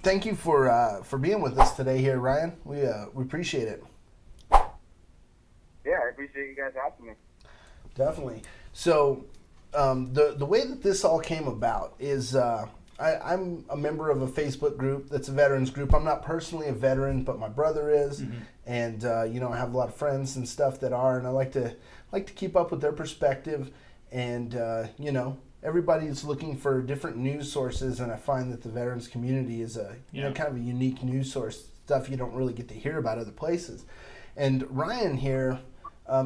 thank you for being with us today here, Ryan. We appreciate it. Yeah, I appreciate you guys having me. Definitely. So, the way that this all came about is I'm a member of a Facebook group that's a veterans group. I'm not personally a veteran, but my brother is, and I have a lot of friends and stuff that are, and I like to keep up with their perspective, and everybody's looking for different news sources, and I find that the veterans community is kind of a unique news source, stuff you don't really get to hear about other places. And Ryan here,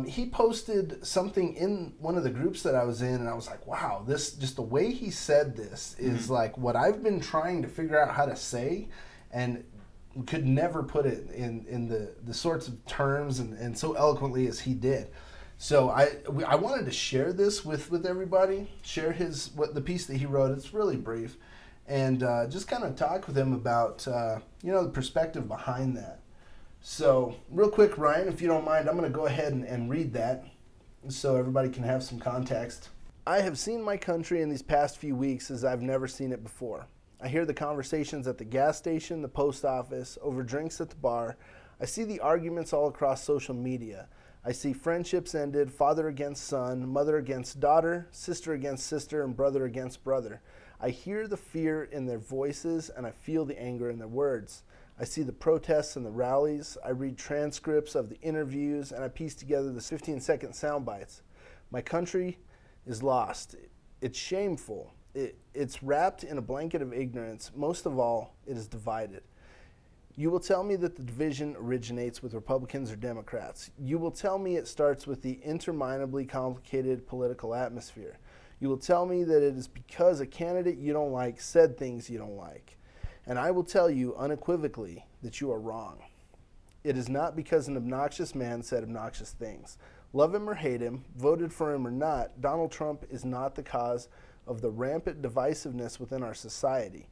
he posted something in one of the groups that I was in, and I was like, wow, this, just the way he said this is like what I've been trying to figure out how to say, and could never put it in the sorts of terms and so eloquently as he did. So I wanted to share this with everybody, share the piece that he wrote. It's really brief, and just kind of talk with him about the perspective behind that. So real quick, Ryan, if you don't mind, I'm going to go ahead and read that so everybody can have some context. I have seen my country in these past few weeks as I've never seen it before. I hear the conversations at the gas station, the post office, over drinks at the bar. I see the arguments all across social media. I see friendships ended, father against son, mother against daughter, sister against sister, and brother against brother. I hear the fear in their voices, and I feel the anger in their words. I see the protests and the rallies. I read transcripts of the interviews, and I piece together the 15-second sound bites. My country is lost. It's shameful. It's wrapped in a blanket of ignorance. Most of all, it is divided. You will tell me that the division originates with Republicans or Democrats. You will tell me it starts with the interminably complicated political atmosphere. You will tell me that it is because a candidate you don't like said things you don't like. And I will tell you unequivocally that you are wrong. It is not because an obnoxious man said obnoxious things. Love him or hate him, voted for him or not, Donald Trump is not the cause of the rampant divisiveness within our society.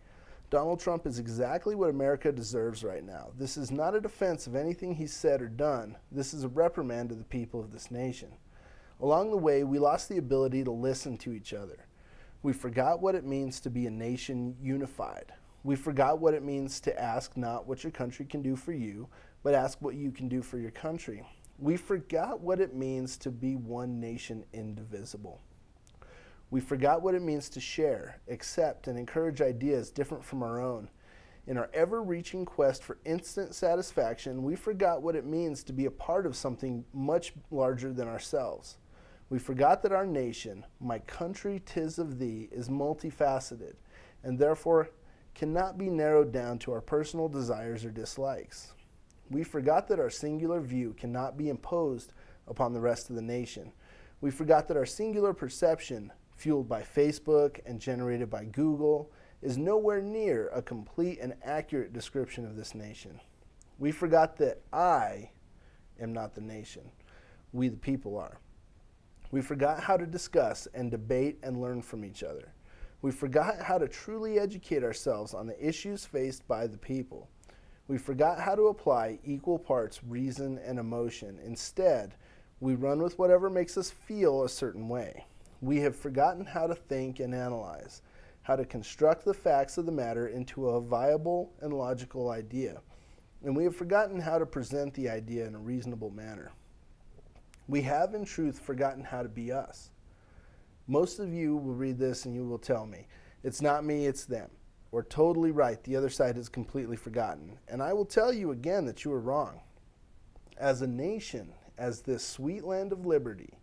Donald Trump is exactly what America deserves right now. This is not a defense of anything he's said or done. This is a reprimand to the people of this nation. Along the way, we lost the ability to listen to each other. We forgot what it means to be a nation unified. We forgot what it means to ask not what your country can do for you, but ask what you can do for your country. We forgot what it means to be one nation indivisible. We forgot what it means to share, accept, and encourage ideas different from our own. In our ever-reaching quest for instant satisfaction, we forgot what it means to be a part of something much larger than ourselves. We forgot that our nation, my country 'tis of thee, is multifaceted, and therefore cannot be narrowed down to our personal desires or dislikes. We forgot that our singular view cannot be imposed upon the rest of the nation. We forgot that our singular perception, fueled by Facebook and generated by Google, is nowhere near a complete and accurate description of this nation. We forgot that I am not the nation. We the people are. We forgot how to discuss and debate and learn from each other. We forgot how to truly educate ourselves on the issues faced by the people. We forgot how to apply equal parts reason and emotion. Instead, we run with whatever makes us feel a certain way. We have forgotten how to think and analyze, how to construct the facts of the matter into a viable and logical idea. And we have forgotten how to present the idea in a reasonable manner. We have, in truth, forgotten how to be us. Most of you will read this and you will tell me, it's not me, it's them. Or totally right, the other side has completely forgotten. And I will tell you again that you are wrong. As a nation, as this sweet land of liberty,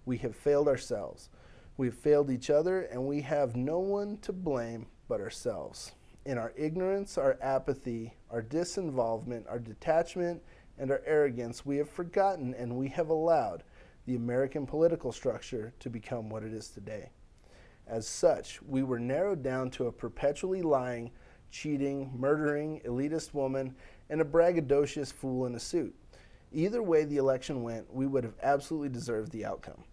we have failed ourselves. We have failed each other, and we have no one to blame but ourselves. In our ignorance, our apathy, our disinvolvement, our detachment, and our arrogance, we have forgotten and we have allowed the American political structure to become what it is today. As such, we were narrowed down to a perpetually lying, cheating, murdering, elitist woman and a braggadocious fool in a suit. Either way the election went, we would have absolutely deserved the outcome.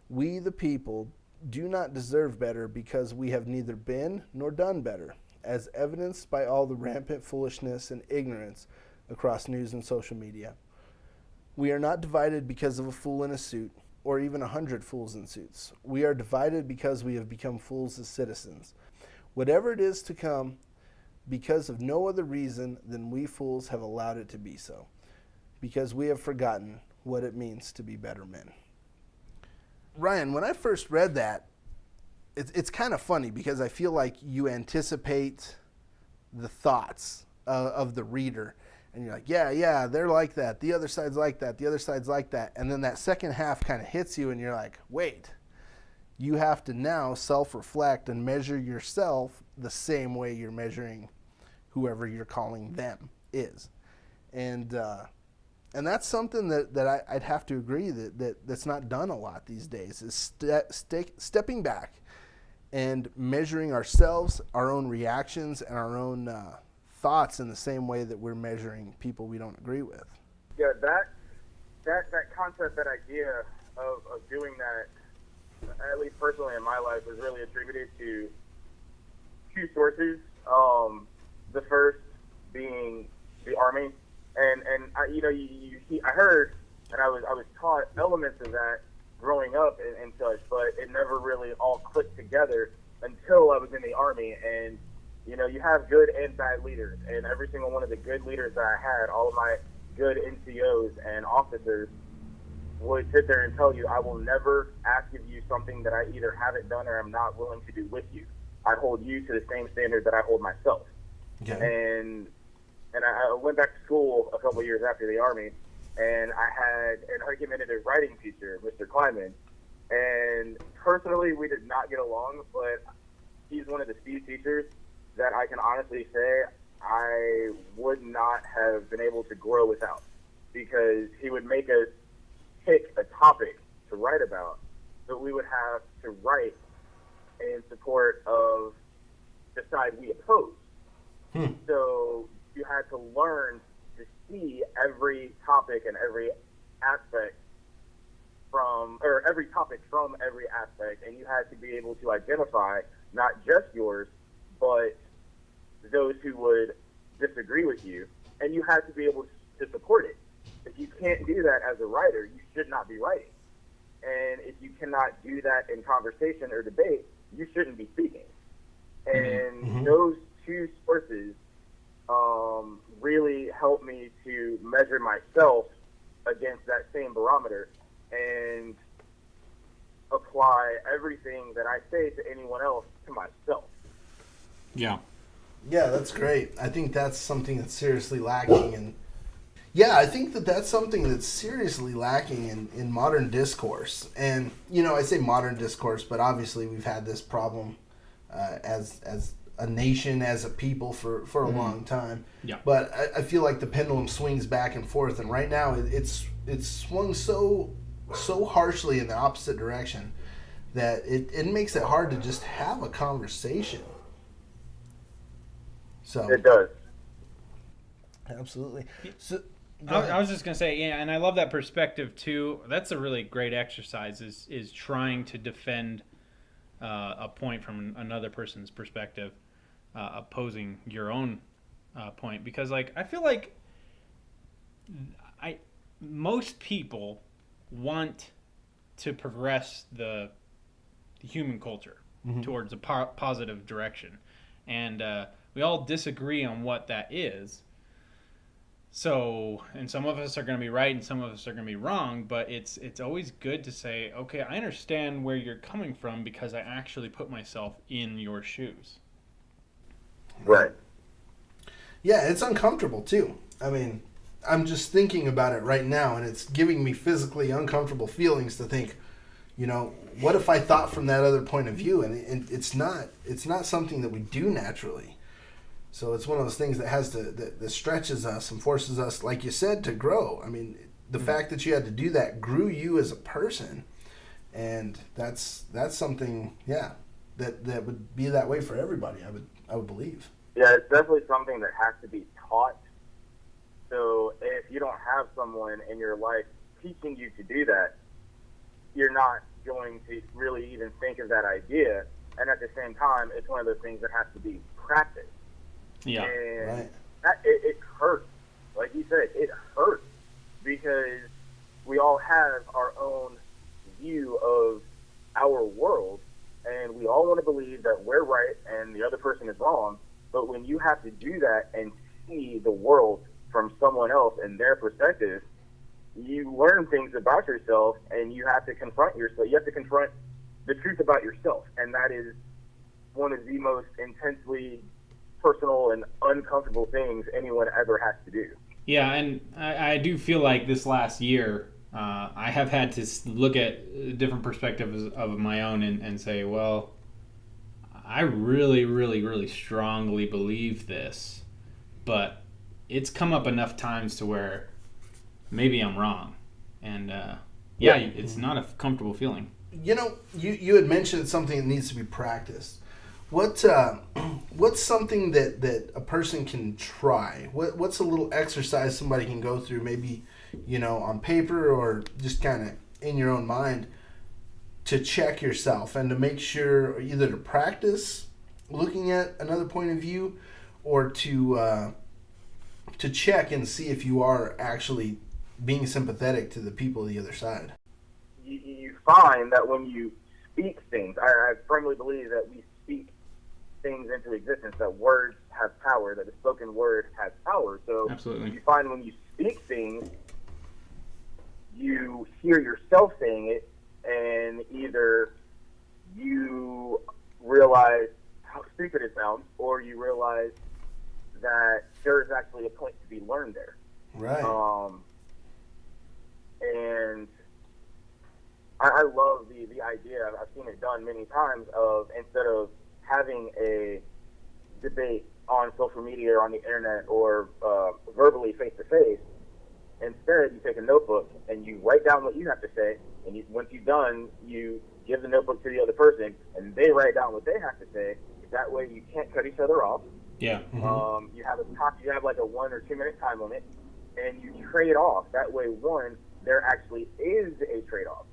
We, the people, do not deserve better because we have neither been nor done better, as evidenced by all the rampant foolishness and ignorance across news and social media. We are not divided because of a fool in a suit, or even 100 fools in suits. We are divided because we have become fools as citizens. Whatever it is to come, because of no other reason than we fools have allowed it to be so, because we have forgotten what it means to be better men. Ryan, when I first read that, it's kind of funny because I feel like you anticipate the thoughts of the reader, and you're like, yeah, they're like that. The other side's like that. The other side's like that. And then that second half kind of hits you, and you're like, wait, you have to now self-reflect and measure yourself the same way you're measuring whoever you're calling them is. And that's something that I'd have to agree that's not done a lot these days, is stepping back and measuring ourselves, our own reactions, and our own thoughts in the same way that we're measuring people we don't agree with. Yeah, that concept, that idea of doing that, at least personally in my life, was really attributed to two sources. The first being the Army, and I heard, and I was taught elements of that growing up and such, but it never really all clicked together until I was in the Army. And you have good and bad leaders, and every single one of the good leaders that I had, all of my good NCOs and officers, would sit there and tell you, I will never ask of you something that I either haven't done or I'm not willing to do with you. I hold you to the same standard that I hold myself. Okay. And I went back to school a couple of years after the Army, and I had an argumentative writing teacher, Mr. Kleiman, and personally we did not get along, but he's one of the few teachers that I can honestly say I would not have been able to grow without, because he would make us pick a topic to write about, but we would have to write in support of the side we oppose. So you had to learn to see every topic and every aspect from every aspect, and you had to be able to identify not just yours, but those who would disagree with you, and you had to be able to support it. If you can't do that as a writer, you should not be writing. And if you cannot do that in conversation or debate, you shouldn't be speaking. And those two sources really helped me to measure myself against that same barometer and apply everything that I say to anyone else to myself. Yeah. Yeah, that's great. I think that's something that's seriously lacking in. Yeah, I think that's something that's seriously lacking in modern discourse. And, I say modern discourse, but obviously we've had this problem as a nation, as a people for a long time. Yeah. But I feel like the pendulum swings back and forth, and right now it's swung so harshly in the opposite direction that it makes it hard to just have a conversation. So it does. Absolutely. So I was just going to say, yeah, and I love that perspective too. That's a really great exercise, is trying to defend a point from another person's perspective, opposing your own point. Because, I feel like most people want to progress the human culture towards a positive direction. And we all disagree on what that is. So, and some of us are going to be right and some of us are going to be wrong, but it's always good to say, okay, I understand where you're coming from because I actually put myself in your shoes. Right. Yeah, it's uncomfortable too. I mean, I'm just thinking about it right now, and it's giving me physically uncomfortable feelings to think, what if I thought from that other point of view? And it's not something that we do naturally. So it's one of those things that stretches us and forces us, like you said, to grow. I mean, the fact that you had to do that grew you as a person, and that's something, that would be that way for everybody. I would believe. Yeah, it's definitely something that has to be taught. So if you don't have someone in your life teaching you to do that, you're not going to really even think of that idea. And at the same time, it's one of those things that has to be practiced. Yeah, and right. It hurts. Like you said, it hurts because we all have our own view of our world, and we all want to believe that we're right and the other person is wrong. But when you have to do that and see the world from someone else and their perspective, you learn things about yourself, and you have to confront yourself. You have to confront the truth about yourself, and that is one of the most intensely personal and uncomfortable things anyone ever has to do. Yeah, and I do feel like this last year, I have had to look at different perspectives of my own and say, well, I really, really, really strongly believe this, but it's come up enough times to where maybe I'm wrong. And it's not a comfortable feeling. You know, you had mentioned something that needs to be practiced. What's something that a person can try? What's a little exercise somebody can go through, maybe, you know, on paper or just kind of in your own mind, to check yourself and to make sure either to practice looking at another point of view, or to check and see if you are actually being sympathetic to the people on the other side? You find that when you speak things, I firmly believe that we speak things into existence, that words have power, that a spoken word has power. So Absolutely. you find when you speak things, you hear yourself saying it, and either you realize how stupid it sounds, or you realize that there is actually a point to be learned there. Right. And I love the idea, I've seen it done many times, of instead of having a debate on social media or on the internet or verbally face-to-face, instead you take a notebook and you write down what you have to say, and once you're done, you give the notebook to the other person, and they write down what they have to say. That way you can't cut each other off. Yeah. Mm-hmm. You have like a 1 or 2 minute time limit, and you trade off. That way, there actually is a trade-off,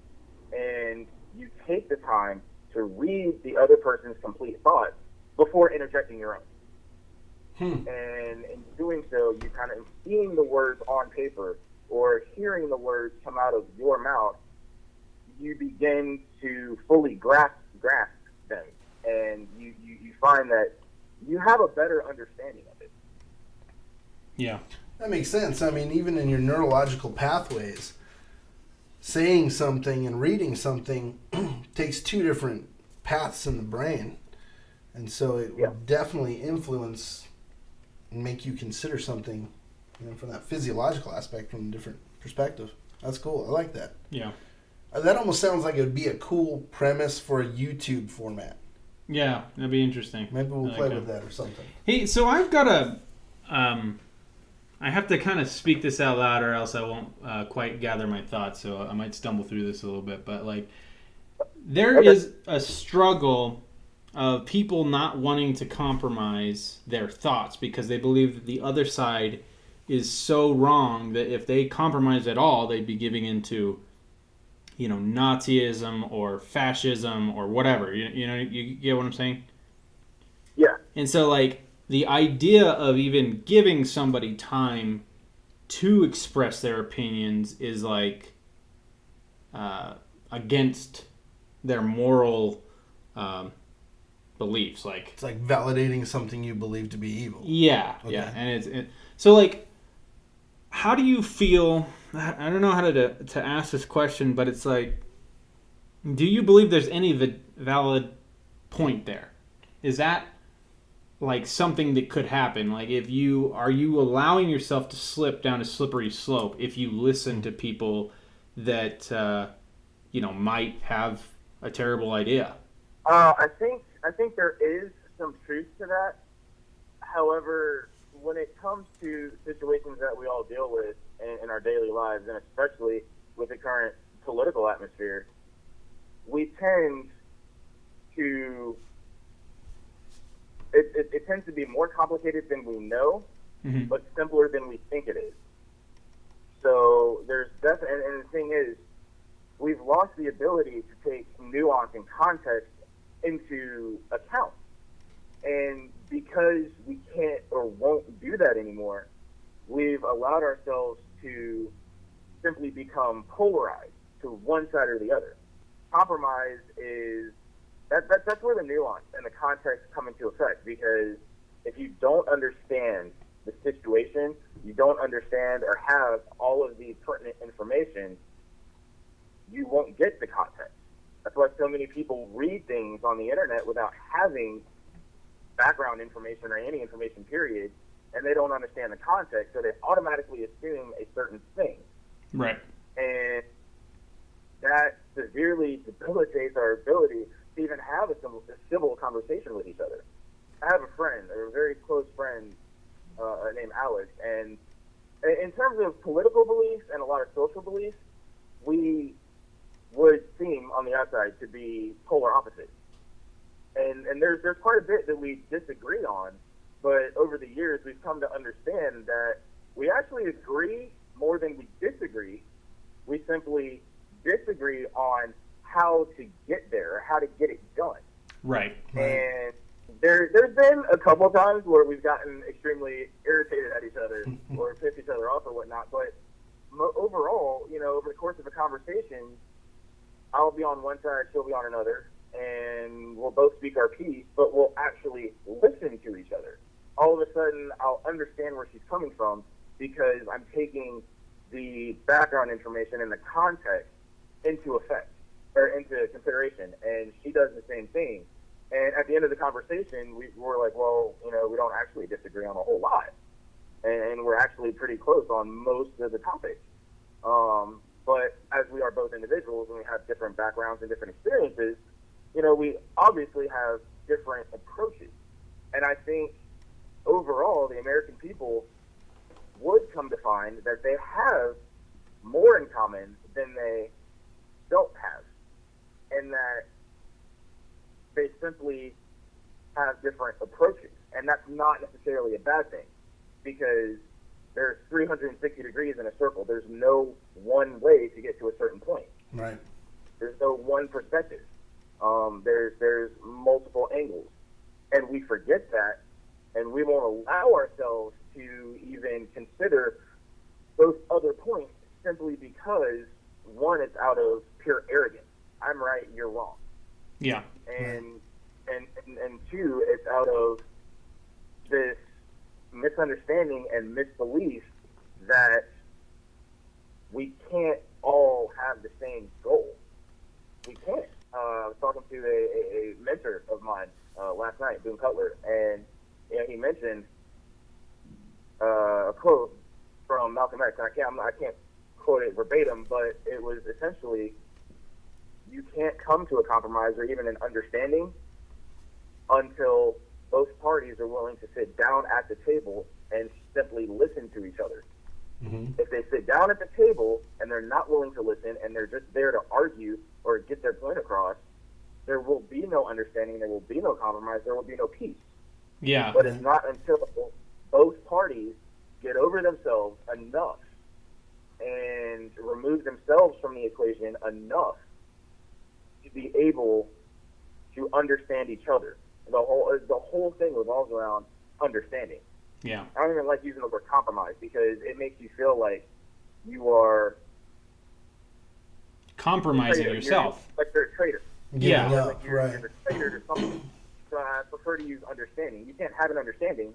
and you take the time to read the other person's complete thoughts before interjecting your own. And in doing so, you kind of, seeing the words on paper or hearing the words come out of your mouth, you begin to fully grasp them, and you find that you have a better understanding of it. Yeah. That makes sense. I mean, even in your neurological pathways, saying something and reading something takes two different paths in the brain. And so it will definitely influence and make you consider something, you know, from that physiological aspect, from a different perspective. That's cool. I like that. Yeah. That almost sounds like it would be a cool premise for a YouTube format. Yeah, that'd be interesting. Maybe we'll play with that or something. Hey, so I've got I have to kind of speak this out loud, or else I won't quite gather my thoughts. So I might stumble through this a little bit. But like, there is a struggle of people not wanting to compromise their thoughts because they believe that the other side is so wrong that if they compromise at all, they'd be giving into, you know, Nazism or fascism or whatever. You get what I'm saying? Yeah. And so, like, the idea of even giving somebody time to express their opinions is, like, against their moral beliefs. Like, it's like validating something you believe to be evil. Yeah, Okay. yeah. And so, like, how do you feel? I don't know how to ask this question, but it's like, do you believe there's any valid point there? Is that like something that could happen? Like, are you allowing yourself to slip down a slippery slope if you listen to people that might have a terrible idea? I think there is some truth to that. However, when it comes to situations that we all deal with in our daily lives, and especially with the current political atmosphere, we tend to it tends to be more complicated than we know, Mm-hmm. but simpler than we think it is. So there's definitely, and the thing is, we've lost the ability to take nuance and context into account. And because we can't or won't do that anymore, we've allowed ourselves to simply become polarized to one side or the other. Compromise is that's where the nuance and the context come into effect, because if you don't understand the situation, you don't understand or have all of the pertinent information, you won't get the context. That's why so many people read things on the internet without having background information or any information, period, and they don't understand the context, so they automatically assume a certain thing. Right. And that severely debilitates our ability to even have a civil conversation with each other. I have a friend, a very close friend, named Alex, and in terms of political beliefs and a lot of social beliefs, we would seem on the outside to be polar opposites. And there's quite a bit that we disagree on, but over the years we've come to understand that we actually agree more than we disagree. We simply disagree on how to get there, or how to get it done. Right. And there's been a couple of times where we've gotten extremely irritated at each other or pissed each other off or whatnot, but overall, over the course of a conversation, I'll be on one side, she'll be on another, and we'll both speak our piece, but we'll actually listen to each other. All of a sudden, I'll understand where she's coming from because I'm taking the background information and the context into consideration, and she does the same thing. And at the end of the conversation, we're like, well, we don't actually disagree on a whole lot, and we're actually pretty close on most of the topics. But as we are both individuals and we have different backgrounds and different experiences, we obviously have different approaches. And I think overall, the American people would come to find that they have more in common than they don't have, and that they simply have different approaches. And that's not necessarily a bad thing, because there's 360 degrees in a circle. There's no one way to get to a certain point. Right. There's no one perspective. There's multiple angles, and we forget that, and we won't allow ourselves to even consider those other points simply because, one, it's out of pure arrogance. I'm right, you're wrong. Yeah. And two, it's out of this misunderstanding and misbelief that we can't all have the same goal. We can't. I was talking to a mentor of mine last night, Boone Cutler, and he mentioned a quote from Malcolm X. I can't quote it verbatim, but it was essentially, you can't come to a compromise or even an understanding until both parties are willing to sit down at the table and simply listen to each other. Mm-hmm. If they sit down at the table and they're not willing to listen and they're just there to argue or get their point across, there will be no understanding, there will be no compromise, there will be no peace. Yeah. But it's not until both parties get over themselves enough and remove themselves from the equation enough to be able to understand each other. The whole thing revolves around understanding. Yeah. I don't even like using the word compromise because it makes you feel like you are compromising yourself. Like you're a traitor. Yeah. Like you're a traitor to something. So I prefer to use understanding. You can't have an understanding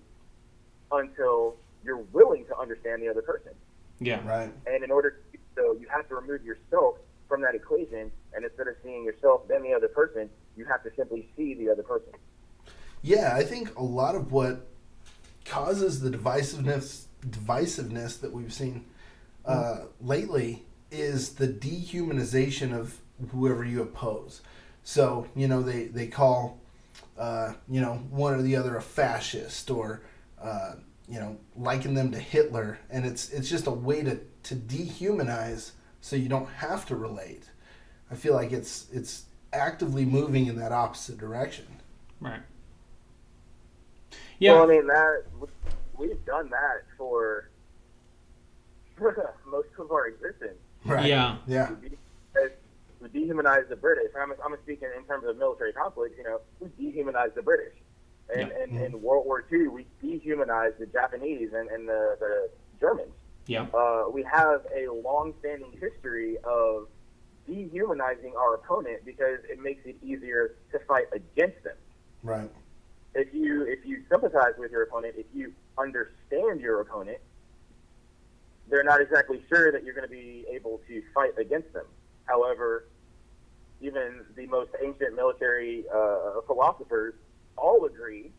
until you're willing to understand the other person. Yeah. Right. And in order to do so, you have to remove yourself from that equation, and instead of seeing yourself then the other person, you have to simply see the other person. Yeah, I think a lot of what causes the divisiveness that we've seen lately is the dehumanization of whoever you oppose. So, they call, one or the other a fascist or, liken them to Hitler. And it's just a way to dehumanize so you don't have to relate. I feel like it's actively moving in that opposite direction. Right. Yeah. Well, I mean, we've done that for most of our existence. Right. Yeah. Yeah. We dehumanized the British. I'm speaking in terms of military conflict. We dehumanized the British. And in World War II, we dehumanized the Japanese and the Germans. Yeah. We have a long-standing history of dehumanizing our opponent because it makes it easier to fight against them. Right. if you sympathize with your opponent, if you understand your opponent, they're not exactly sure that you're going to be able to fight against them. However, even the most ancient military philosophers all agree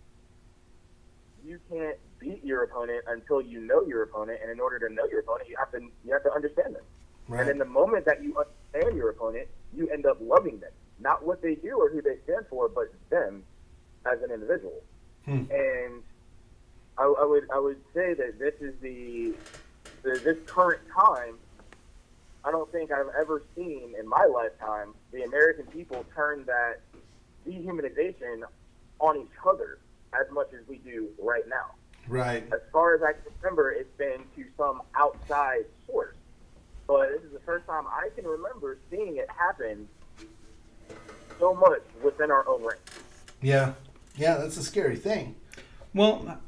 you can't beat your opponent until you know your opponent, and in order to know your opponent, you have to understand them. Right. And in the moment that you understand your opponent, you end up loving them, not what they do or who they stand for, but them as an individual. And I would say that this is this current time. I don't think I've ever seen in my lifetime the American people turn that dehumanization on each other as much as we do right now. Right. As far as I can remember, it's been to some outside source. But this is the first time I can remember seeing it happen so much within our own ranks. Yeah. Yeah, that's a scary thing. Well,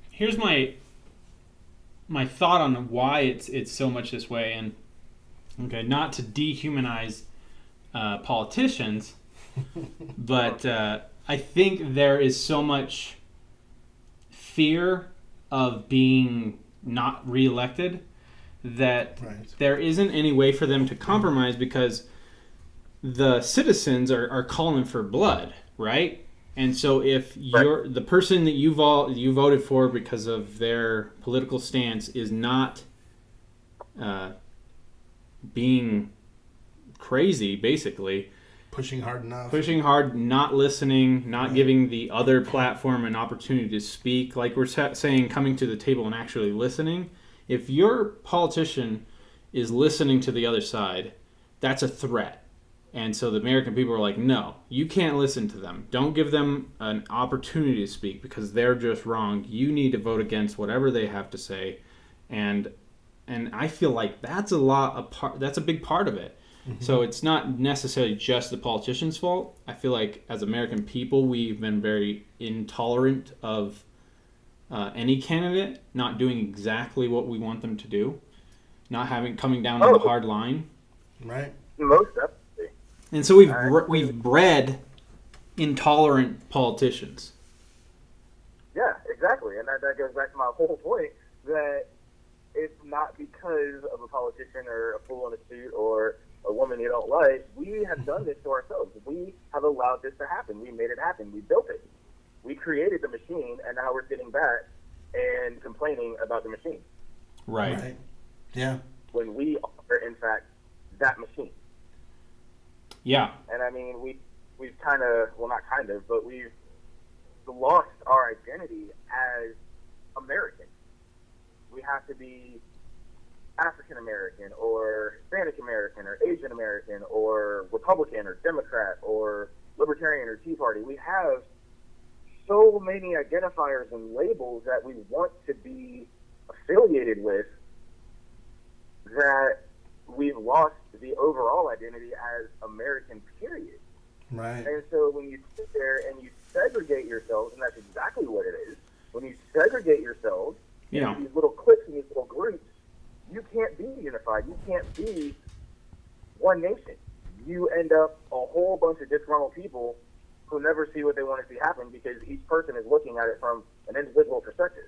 here's my thought on why it's so much this way, and okay, not to dehumanize politicians, but I think there is so much fear of being not reelected that there isn't any way for them to compromise, because the citizens are calling for blood, right? And so if you're the person that you voted for because of their political stance is not being crazy, basically Pushing hard enough. Not listening, not giving the other platform an opportunity to speak, like we're saying, coming to the table and actually listening. If your politician is listening to the other side, that's a threat. And so the American people are like, no, you can't listen to them. Don't give them an opportunity to speak because they're just wrong. You need to vote against whatever they have to say. And I feel like that's a big part of it. Mm-hmm. So it's not necessarily just the politician's fault. I feel like as American people, we've been very intolerant of any candidate not doing exactly what we want them to do, not coming down on the hard line. Right. Most definitely. And so we've bred intolerant politicians. Yeah, exactly. And that goes back to my whole point that it's not because of a politician or a fool in a suit or a woman you don't like. We have done this to ourselves. We have allowed this to happen. We made it happen. We built it. We created the machine, and now we're sitting back and complaining about the machine. Right. Yeah. When we are, in fact, that machine. Yeah. And I mean, we've kind of, well, not kind of, but we've lost our identity as Americans. We have to be African American or Hispanic American or Asian American or Republican or Democrat or Libertarian or Tea Party. We have so many identifiers and labels that we want to be affiliated with that we've lost the overall identity as American, period. Right. And so when you sit there and you segregate yourselves, and that's exactly what it is, when you segregate yourselves into these little cliques and these little groups, you can't be unified. You can't be one nation. You end up a whole bunch of disgruntled people who never see what they want to see happen because each person is looking at it from an individual perspective.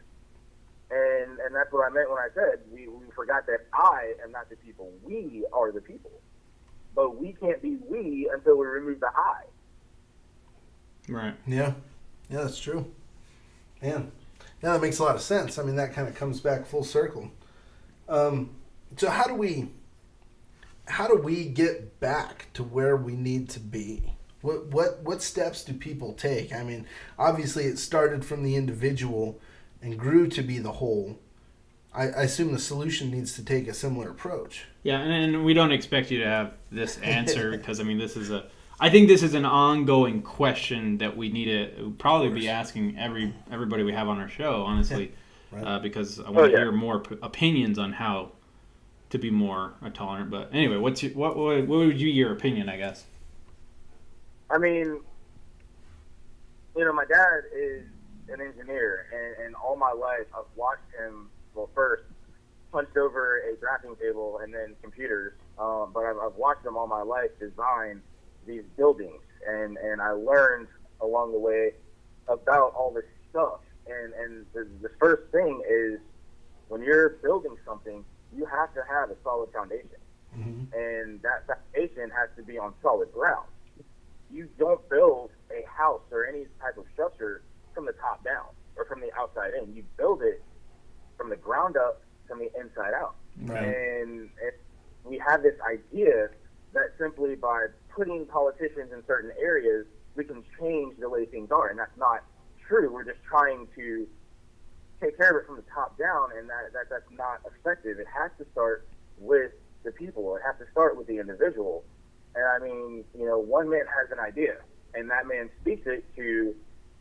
And that's what I meant when I said we forgot that I am not the people. We are the people. But we can't be we until we remove the I. Right. Yeah. Yeah, that's true. Man. Yeah, that makes a lot of sense. I mean, that kind of comes back full circle. So how do we get back to where we need to be? What steps do people take? I mean, obviously it started from the individual and grew to be the whole. I assume the solution needs to take a similar approach. Yeah, and we don't expect you to have this answer because I mean I think this is an ongoing question that we need to probably be asking everybody we have on our show, honestly, right. Because I want to hear more opinions on how to be more tolerant. But anyway, what would your opinion, I guess? I mean, my dad is an engineer, and all my life I've watched him, well, first punched over a drafting table and then computers, but I've watched him all my life design these buildings, and I learned along the way about all this stuff. And the first thing is, when you're building something, you have to have a solid foundation. And that foundation has to be on solid ground. You don't build a house or any type of structure from the top down or from the outside in. You build it from the ground up, from the inside out. Right. And we have this idea that simply by putting politicians in certain areas, we can change the way things are. And that's not true. We're just trying to take care of it from the top down, and that's not effective. It has to start with the people. It has to start with the individual. And I mean, you know, one man has an idea, and that man speaks it to,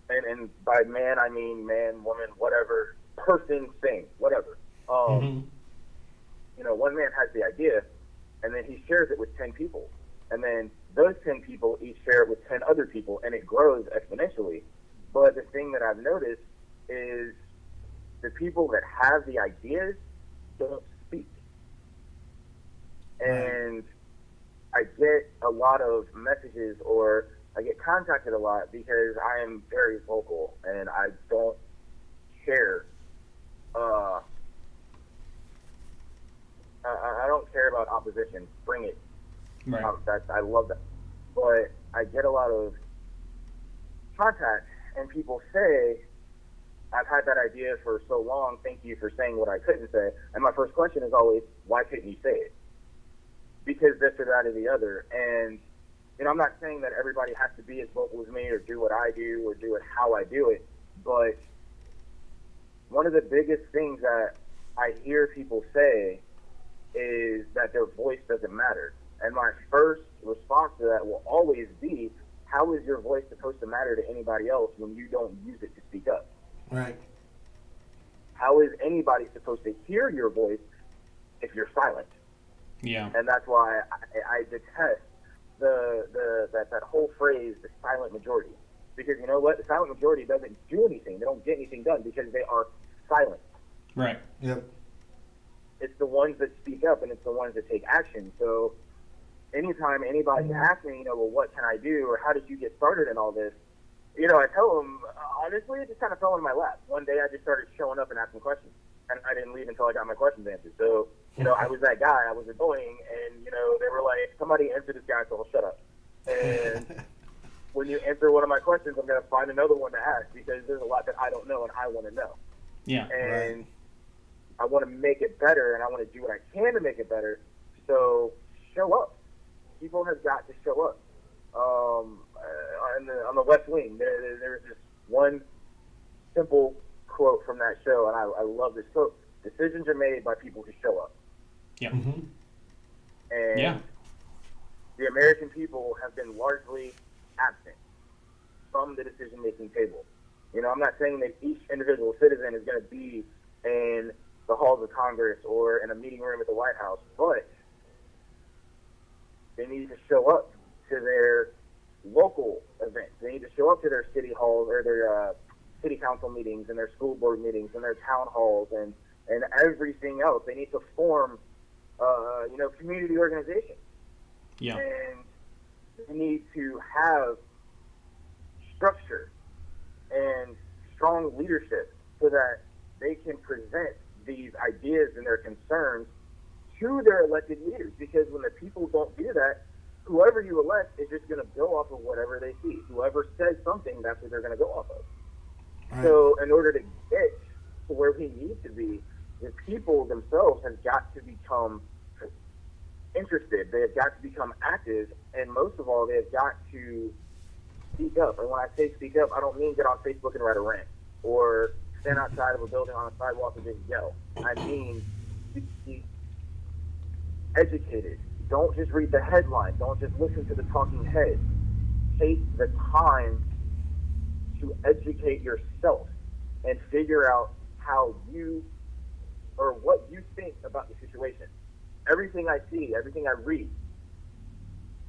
and by man I mean man, woman, whatever, person, thing, whatever. You know, one man has the idea, and then he shares it with 10 people, and then those 10 people each share it with 10 other people, and it grows exponentially. But the thing that I've noticed is the people that have the ideas don't speak. And I get a lot of messages, or I get contacted a lot because I am very vocal and I don't care. I don't care about opposition. Bring it. Right. I love that. But I get a lot of contact, and people say, I've had that idea for so long, thank you for saying what I couldn't say. And my first question is always, why couldn't you say it? Because this or that or the other. And, you know, I'm not saying that everybody has to be as vocal as me or do what I do or do it how I do it, but one of the biggest things that I hear people say is that their voice doesn't matter. And my first response to that will always be, how is your voice supposed to matter to anybody else when you don't use it to speak up? Right. How is anybody supposed to hear your voice if you're silent? Yeah. And that's why I detest that whole phrase, the silent majority. Because you know what? The silent majority doesn't do anything. They don't get anything done because they are silent. Right. Yep. It's the ones that speak up, and it's the ones that take action. So anytime anybody asks me, you know, well, what can I do, or how did you get started in all this? You know, I tell them, honestly, it just kind of fell in my lap. One day I just started showing up and asking questions, and I didn't leave until I got my questions answered. So, you know, I was that guy. I was annoying, and, you know, they were like, somebody answer this guy, so I'll shut up. And when you answer one of my questions, I'm going to find another one to ask, because there's a lot that I don't know and I want to know. Yeah. And I want to make it better, and I want to do what I can to make it better. So show up. People have got to show up. On the West Wing, there's this one simple quote from that show, and I love this quote. Decisions are made by people who show up. Yeah. And the American people have been largely absent from the decision-making table. You know, I'm not saying that each individual citizen is going to be in the halls of Congress or in a meeting room at the White House, but they need to show up to their local events. They need to show up to their city halls or their city council meetings and their school board meetings and their town halls and everything else. They need to form, you know, community organizations. Yeah. And they need to have structure and strong leadership so that they can present these ideas and their concerns to their elected leaders. Because when the people don't do that, whoever you elect is just going to go off of whatever they see. Whoever says something, that's what they're going to go off of. Right. So in order to get to where we need to be, the people themselves have got to become interested. They have got to become active, and most of all, they have got to speak up. And when I say speak up, I don't mean get on Facebook and write a rant or stand outside of a building on a sidewalk and just yell. I mean be educated. Don't just read the headline. Don't just listen to the talking head. Take the time to educate yourself and figure out how you or what you think about the situation. Everything I see, everything I read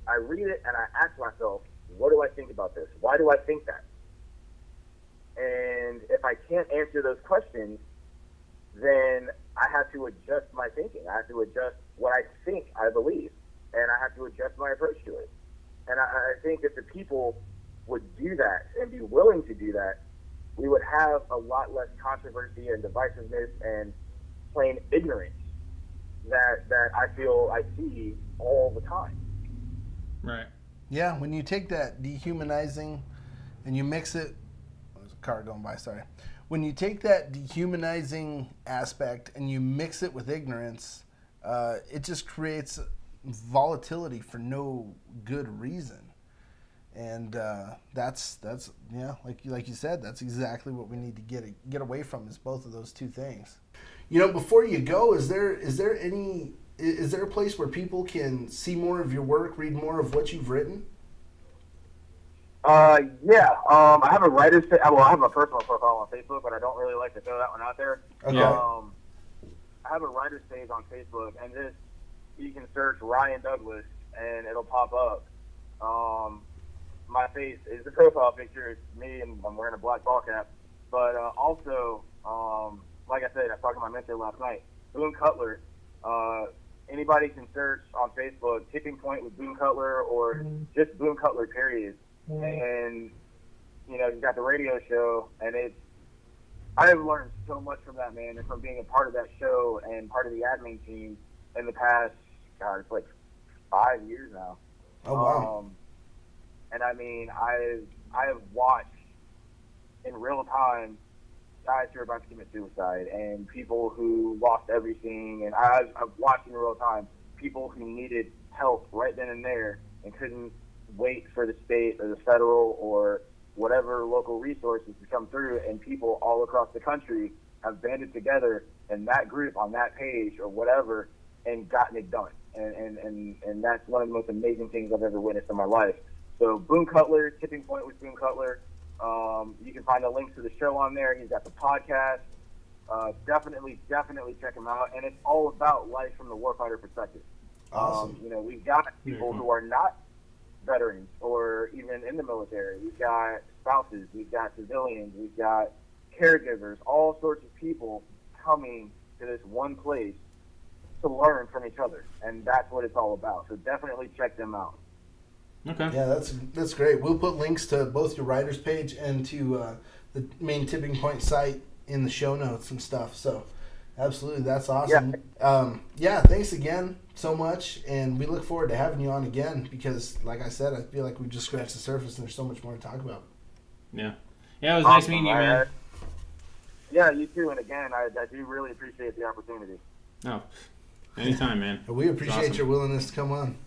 it and I ask myself, what do I think about this? Why do I think that? And if I can't answer those questions, then I have to adjust my thinking. I have to adjust what I think I believe, and I have to adjust my approach to it. And I think if the people would do that and be willing to do that, we would have a lot less controversy and divisiveness and plain ignorance that I feel I see all the time. Right. Yeah, when you take that dehumanizing and you mix it, there's a car going by, sorry. When you take that dehumanizing aspect and you mix it with ignorance, it just creates volatility for no good reason. And that's yeah, like you said, that's exactly what we need to get away from, is both of those two things. You know, before you go, is there a place where people can see more of your work, read more of what you've written? Yeah. I have a writer's well, I have a personal profile on Facebook, but I don't really like to throw that one out there. Okay. I have a writer's page on Facebook, and you can search Ryan Douglas, and it'll pop up. My face is the profile picture. It's me, and I'm wearing a black ball cap. But also, like I said, I talked to my mentor last night, Boone Cutler. Anybody can search on Facebook Tipping Point with Boone Cutler, or just Boone Cutler, period. And, you know, he's got the radio show, and I have learned so much from that man, and from being a part of that show and part of the admin team in the past, God, it's like 5 years now. Oh, wow. And I mean, I have watched in real time guys who are about to commit suicide, and people who lost everything, and I've watched in real time people who needed help right then and there and couldn't wait for the state or the federal or whatever local resources to come through, and people all across the country have banded together in that group on that page or whatever and gotten it done. And that's one of the most amazing things I've ever witnessed in my life. So Boone Cutler, Tipping Point with Boone Cutler. You can find the links to the show on there. He's got the podcast. Definitely check him out. And it's all about life from the warfighter perspective. Awesome. You know, we've got people who are not veterans or even in the military. We've got spouses. We've got civilians. We've got caregivers. All sorts of people coming to this one place to learn from each other. And that's what it's all about. So definitely check them out. Okay. Yeah, that's great. We'll put links to both your writer's page and to the main Tipping Point site in the show notes and stuff. So, absolutely, that's awesome. Yeah, thanks again so much, and we look forward to having you on again because, like I said, I feel like we've just scratched the surface and there's so much more to talk about. Yeah. Yeah, it was nice meeting you, man. Yeah, you too. And again, I do really appreciate the opportunity. Oh, anytime, man. We appreciate your willingness to come on.